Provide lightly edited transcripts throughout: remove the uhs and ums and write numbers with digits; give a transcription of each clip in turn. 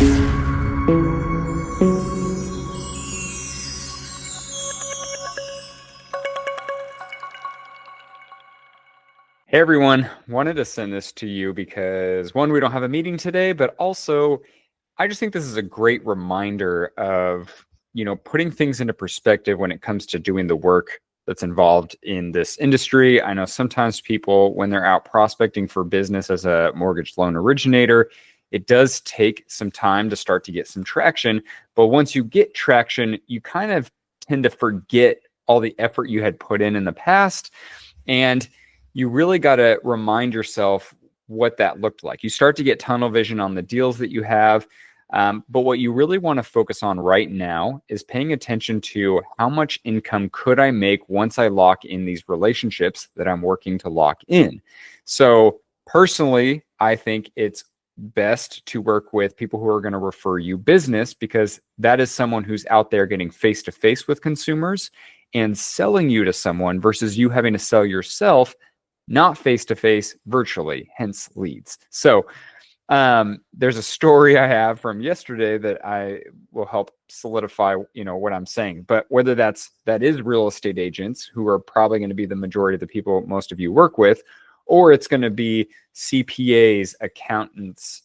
Hey everyone, wanted to send this to you because one, we don't have a meeting today, but also I just think this is a great reminder of, putting things into perspective when it comes to doing the work that's involved in this industry. I know sometimes people, when they're out prospecting for business as a mortgage loan originator, it does take some time to start to get some traction. But once you get traction, you kind of tend to forget all the effort you had put in the past. And you really got to remind yourself what that looked like. You start to get tunnel vision on the deals that you have. But what you really want to focus on right now is paying attention to how much income could I make once I lock in these relationships that I'm working to lock in. So personally, I think it's best to work with people who are going to refer you business, because that is someone who's out there getting face to face with consumers and selling you to someone versus you having to sell yourself, not face to face, virtually, hence leads. So there's a story I have from yesterday that I will help solidify, what I'm saying. But whether that is real estate agents, who are probably going to be the majority of the people most of you work with, or it's going to be CPAs, accountants,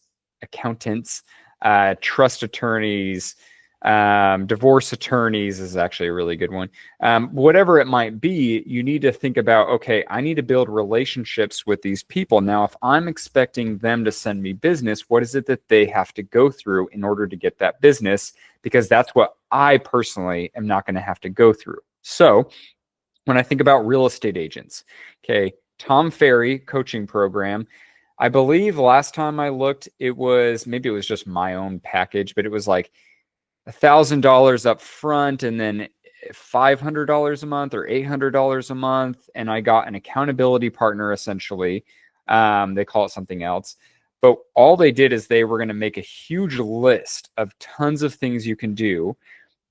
trust attorneys, divorce attorneys is actually a really good one. Whatever it might be, you need to think about, okay, I need to build relationships with these people. Now, if I'm expecting them to send me business, what is it that they have to go through in order to get that business? Because that's what I personally am not going to have to go through. So when I think about real estate agents, okay, Tom Ferry coaching program, I believe last time I looked, maybe it was just my own package, but it was like $1,000 up front and then $500 a month or $800 a month. And I got an accountability partner, essentially. They call it something else. But all they did is they were going to make a huge list of tons of things you can do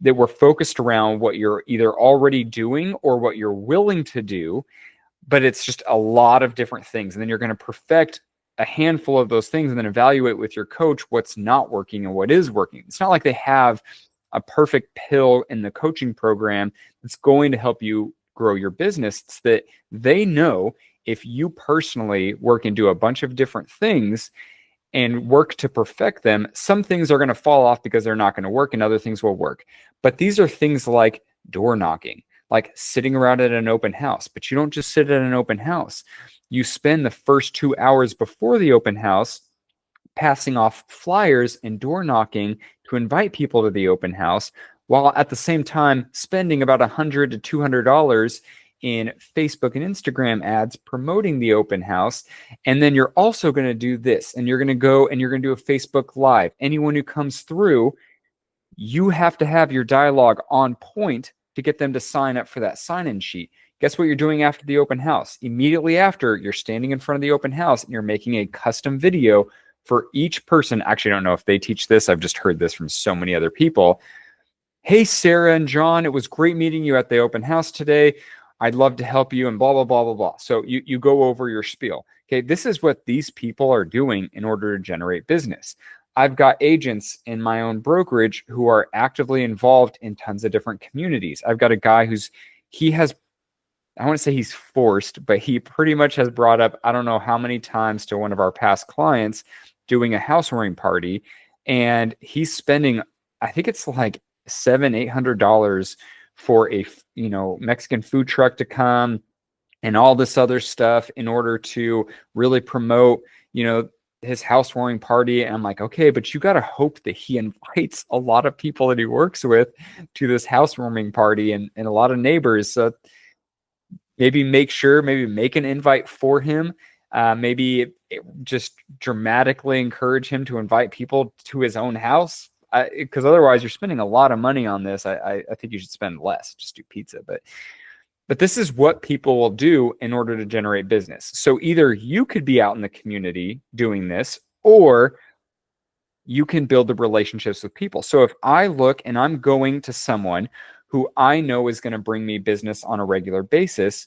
that were focused around what you're either already doing or what you're willing to do. But it's just a lot of different things. And then you're going to perfect a handful of those things and then evaluate with your coach what's not working and what is working. It's not like they have a perfect pill in the coaching program that's going to help you grow your business. It's that they know if you personally work and do a bunch of different things and work to perfect them, some things are going to fall off because they're not going to work and other things will work. But these are things like door knocking, like sitting around at an open house. But you don't just sit at an open house. You spend the first 2 hours before the open house passing off flyers and door knocking to invite people to the open house, while at the same time spending about $100 to $200 in Facebook and Instagram ads promoting the open house. And then you're also going to do this, and you're going to go and you're going to do a Facebook Live. Anyone who comes through, you have to have your dialogue on point to get them to sign up for that sign-in sheet. Guess what you're doing after the open house? Immediately after, you're standing in front of the open house and you're making a custom video for each person. Actually, I don't know if they teach this. I've just heard this from so many other people. Hey, Sarah and John, it was great meeting you at the open house today. I'd love to help you and blah, blah, blah, blah, blah. So you go over your spiel. Okay, this is what these people are doing in order to generate business. I've got agents in my own brokerage who are actively involved in tons of different communities. I've got a guy I want to say he's forced, but he pretty much has brought up, I don't know how many times, to one of our past clients doing a housewarming party. And he's spending, I think it's like $700-800 for a, Mexican food truck to come and all this other stuff in order to really promote, his housewarming party. And I'm like, okay, but you got to hope that he invites a lot of people that he works with to this housewarming party and a lot of neighbors. So maybe make an invite for him. Maybe just dramatically encourage him to invite people to his own house. Because otherwise you're spending a lot of money on this. I think you should spend less, just do pizza. But this is what people will do in order to generate business. So either you could be out in the community doing this, or you can build the relationships with people. So if I look and I'm going to someone who I know is going to bring me business on a regular basis,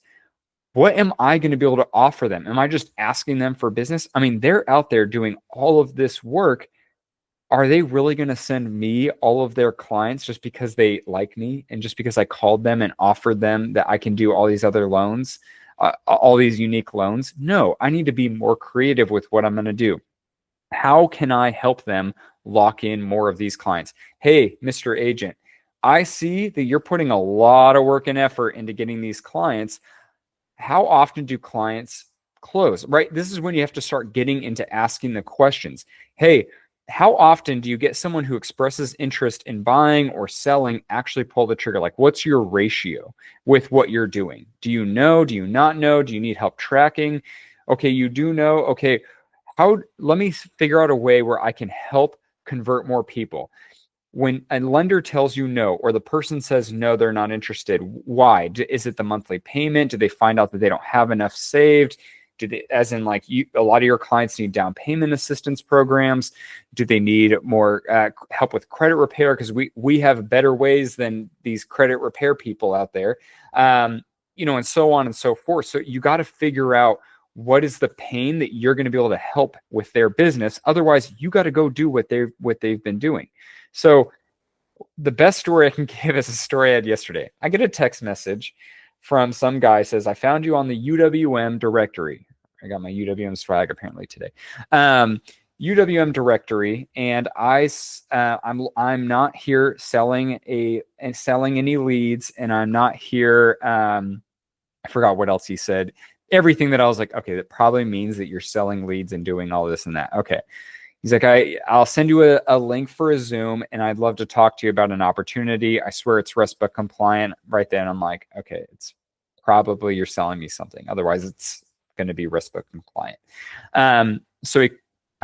what am I going to be able to offer them? Am I just asking them for business? I mean, they're out there doing all of this work. are they really going to send me all of their clients just because they like me and just because I called them and offered them that I can do all these other loans, all these unique loans? No, I need to be more creative with what I'm going to do. How can I help them lock in more of these clients? Hey, Mr. Agent, I see that you're putting a lot of work and effort into getting these clients. How often do clients close, right? This is when you have to start getting into asking the questions. Hey, how often do you get someone who expresses interest in buying or selling actually pull the trigger? Like, what's your ratio with what you're doing? Do you know? Do you not know? Do you need help tracking? Okay, you do know. Okay, let me figure out a way where I can help convert more people. When a lender tells you no, or the person says no, they're not interested, why? Is it the monthly payment? Do they find out that they don't have enough saved? As in, like, a lot of your clients need down payment assistance programs? Do they need more help with credit repair? Because we have better ways than these credit repair people out there, and so on and so forth. So you got to figure out what is the pain that you're going to be able to help with their business. Otherwise, you got to go do what they've been doing. So the best story I can give is a story I had yesterday. I get a text message from some guy says, I found you on the UWM directory. I got my UWM swag apparently today. UWM directory, and I'm not here selling any leads, and I'm not here. I forgot what else he said. Everything that I was like, okay, that probably means that you're selling leads and doing all this and that. Okay. He's like, I'll send you a link for a Zoom, and I'd love to talk to you about an opportunity. I swear it's RESPA compliant. Right then, I'm like, okay, it's probably you're selling me something. Otherwise, it's going to be RESPA compliant. I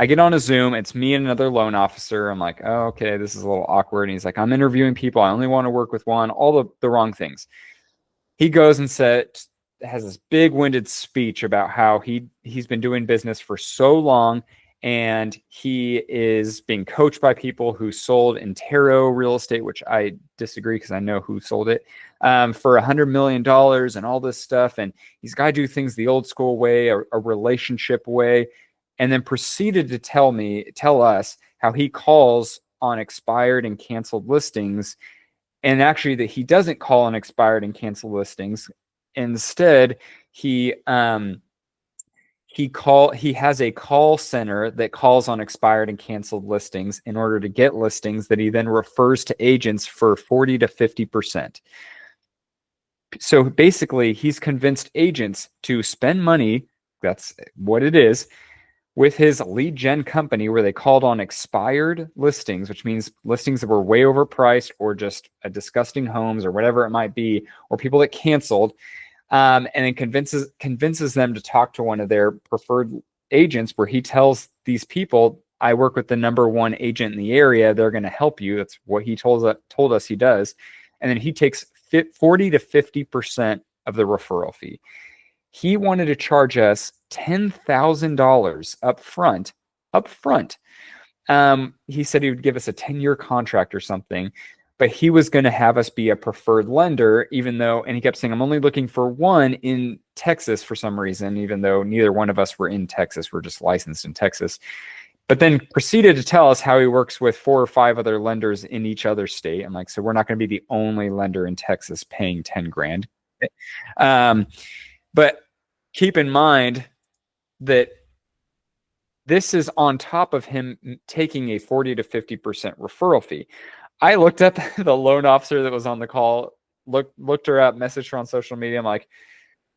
get on a Zoom. It's me and another loan officer. I'm like, oh, okay, this is a little awkward. And he's like, I'm interviewing people. I only want to work with one. All the wrong things. He goes and has this big-winded speech about how he's been doing business for so long, and he is being coached by people who sold Intero real estate, which I disagree because I know who sold it, for $100 million and all this stuff. And he's got to do things the old school way, a relationship way, and then proceeded to tell us how he calls on expired and canceled listings, and actually that he doesn't call on expired and canceled listings. Instead, he has a call center that calls on expired and canceled listings in order to get listings that he then refers to agents for 40 to 50%. So basically, he's convinced agents to spend money, that's what it is, with his lead gen company where they called on expired listings, which means listings that were way overpriced or just a disgusting homes or whatever it might be, or people that canceled. And then convinces them to talk to one of their preferred agents, where he tells these people, I work with the number one agent in the area. They're going to help you. That's what he told us he does. And then he takes 40 to 50% of the referral fee. He wanted to charge us $10,000 up front. He said he would give us a 10-year contract or something, but he was going to have us be a preferred lender, and he kept saying, I'm only looking for one in Texas for some reason, even though neither one of us were in Texas. We're just licensed in Texas. But then proceeded to tell us how he works with 4 or 5 other lenders in each other state. I'm like, so we're not going to be the only lender in Texas paying 10 grand. But keep in mind that this is on top of him taking a 40 to 50% referral fee. I looked at the loan officer that was on the call, looked her up, messaged her on social media. I'm like,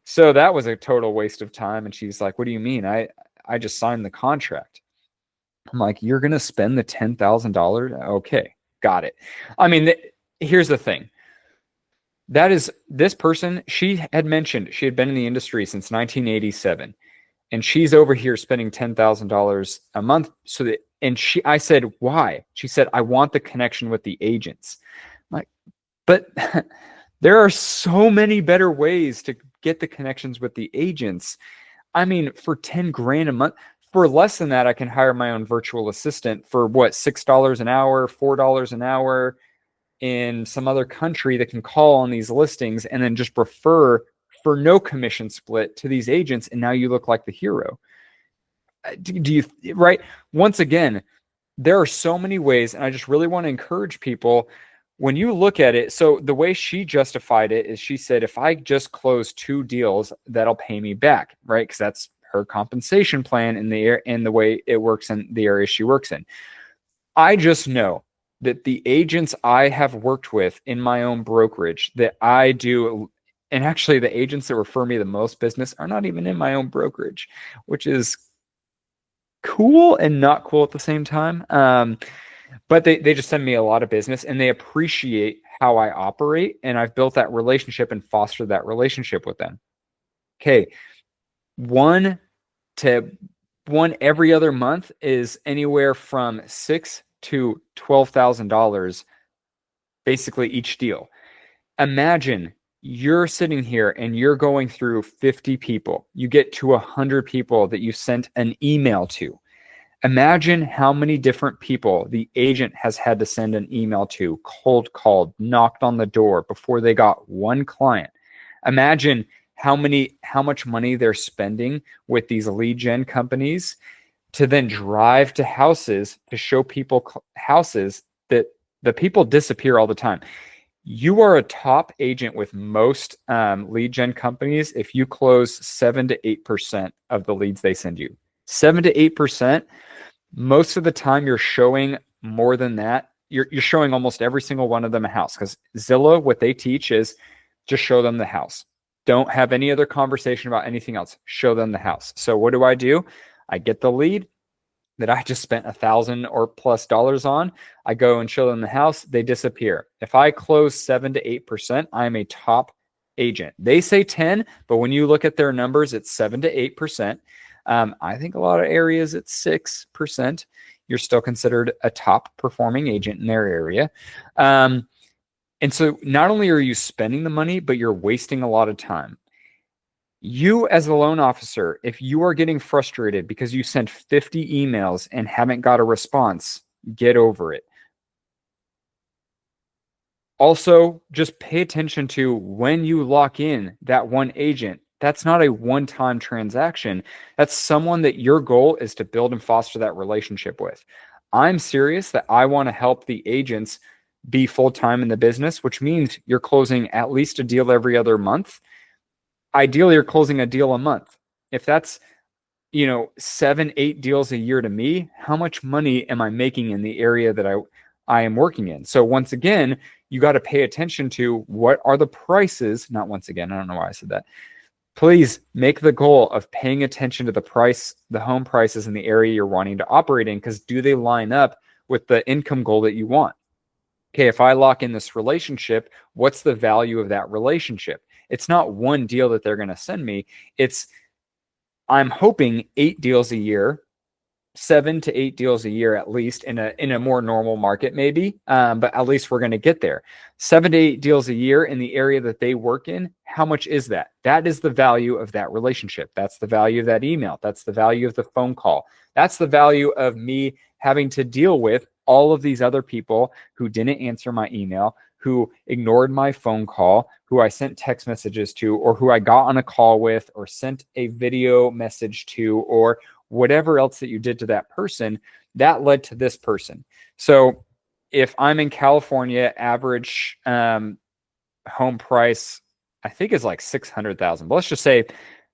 so that was a total waste of time. And she's like, what do you mean? I just signed the contract. I'm like, you're going to spend the $10,000? Okay, got it. I mean, here's the thing. That is, this person, she had mentioned she had been in the industry since 1987. And she's over here spending $10,000 a month. I said, why? She said, I want the connection with the agents. I'm like, but there are so many better ways to get the connections with the agents. I mean, for 10 grand a month, for less than that, I can hire my own virtual assistant for what, $6 an hour, $4 an hour in some other country that can call on these listings and then just refer for no commission split to these agents. And now you look like the hero. Do you, right? Once again, there are so many ways, and I just really want to encourage people when you look at it. So the way she justified it is she said, if I just close 2 deals, that'll pay me back, right? Because that's her compensation plan in the way it works in the area she works in. I just know that the agents I have worked with in my own brokerage that I do, and actually the agents that refer me the most business are not even in my own brokerage, which is cool and not cool at the same time. But they just send me a lot of business and they appreciate how I operate. And I've built that relationship and fostered that relationship with them. Okay. One every other month is anywhere from $6,000 to $12,000, basically each deal. Imagine you're sitting here and you're going through 50 people. You get to 100 people that you sent an email to. Imagine how many different people the agent has had to send an email to, cold called, knocked on the door before they got one client. Imagine how much money they're spending with these lead gen companies to then drive to houses to show people houses that the people disappear all the time. You are a top agent with most lead gen companies if you close 7 to 8% of the leads they send you. 7 to 8%. Most of the time you're showing more than that. You're showing almost every single one of them a house, because Zillow, what they teach is just show them the house. Don't have any other conversation about anything else. Show them the house. So what do? I get the lead that I just spent $1,000 or plus on. I go and show them the house. They disappear. If I close 7 to 8%, I'm a top agent. They say 10, but when you look at their numbers, it's 7 to 8%. I think a lot of areas it's 6%. You're still considered a top performing agent in their area. And so not only are you spending the money, but you're wasting a lot of time. You as a loan officer, if you are getting frustrated because you sent 50 emails and haven't got a response, get over it. Also, just pay attention to when you lock in that one agent. That's not a one-time transaction. That's someone that your goal is to build and foster that relationship with. I'm serious that I want to help the agents be full-time in the business, which means you're closing at least a deal every other month. Ideally, you're closing a deal a month. If that's, 7, 8 deals a year to me, how much money am I making in the area that I am working in? So once again, you got to pay attention to what are the prices. Not once again, I don't know why I said that. Please make the goal of paying attention to the home prices in the area you're wanting to operate in, because do they line up with the income goal that you want? Okay, if I lock in this relationship, what's the value of that relationship? It's not one deal that they're going to send me. I'm hoping 8 deals a year, 7 to 8 deals a year at least in a more normal market maybe, but at least we're going to get there. 7 to 8 deals a year in the area that they work in. How much is that? That is the value of that relationship. That's the value of that email. That's the value of the phone call. That's the value of me having to deal with all of these other people who didn't answer my email, who ignored my phone call, who I sent text messages to, or who I got on a call with, or sent a video message to, or whatever else that you did to that person, that led to this person. So if I'm in California, average home price, I think is like $600,000. But let's just say,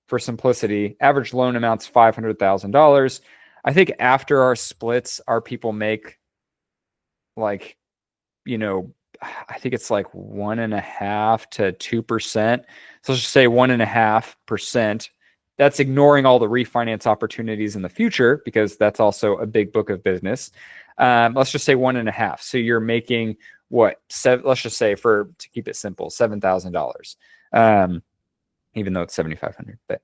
for simplicity, average loan amount's $500,000. I think after our splits, our people make like, I think it's like 1.5% to 2%. So let's just say 1.5%. That's ignoring all the refinance opportunities in the future, because that's also a big book of business. Let's just say 1.5. So you're making what? Let's just say, to keep it simple, $7,000. Even though it's $7,500, but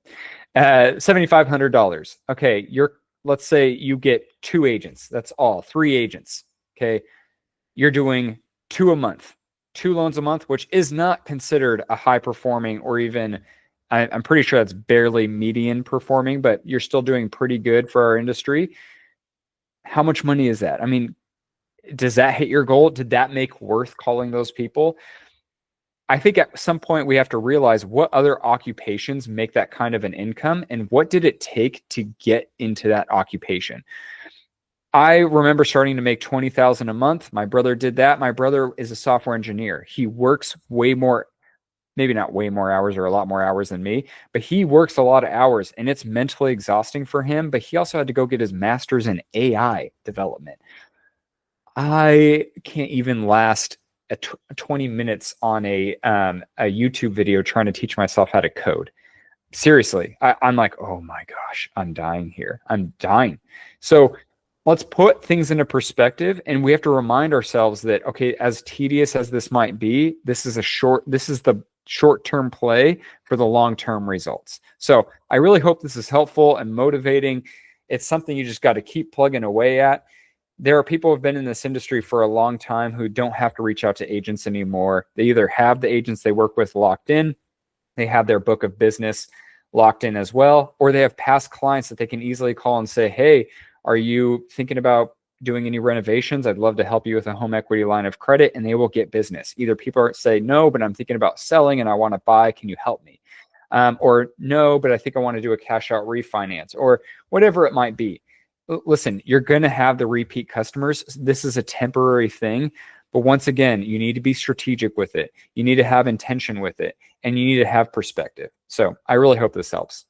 $7,500. Okay, let's say you get 2 agents. That's all, 3 agents. Okay, you're doing 2 a month, 2 loans a month, which is not considered a high performing, or even, I'm pretty sure that's barely median performing, but you're still doing pretty good for our industry. How much money is that? I mean, does that hit your goal? Did that make worth calling those people? I think at some point we have to realize what other occupations make that kind of an income, and what did it take to get into that occupation? I remember starting to make 20,000 a month. My brother did that. My brother is a software engineer. He works way more, maybe not way more hours or a lot more hours than me, but he works a lot of hours and it's mentally exhausting for him. But he also had to go get his master's in AI development. I can't even last 20 minutes on a YouTube video trying to teach myself how to code. Seriously, I'm like, oh my gosh, I'm dying here. I'm dying. So let's put things into perspective, and we have to remind ourselves that, okay, as tedious as this might be, this is the short-term play for the long-term results. So I really hope this is helpful and motivating. It's something you just got to keep plugging away at. There are people who have been in this industry for a long time who don't have to reach out to agents anymore. They either have the agents they work with locked in, they have their book of business locked in as well, or they have past clients that they can easily call and say, hey, are you thinking about doing any renovations? I'd love to help you with a home equity line of credit, and they will get business. Either people say, no, but I'm thinking about selling and I want to buy. Can you help me? Or no, but I think I want to do a cash out refinance, or whatever it might be. Listen, you're going to have the repeat customers. This is a temporary thing. But once again, you need to be strategic with it. You need to have intention with it, and you need to have perspective. So I really hope this helps.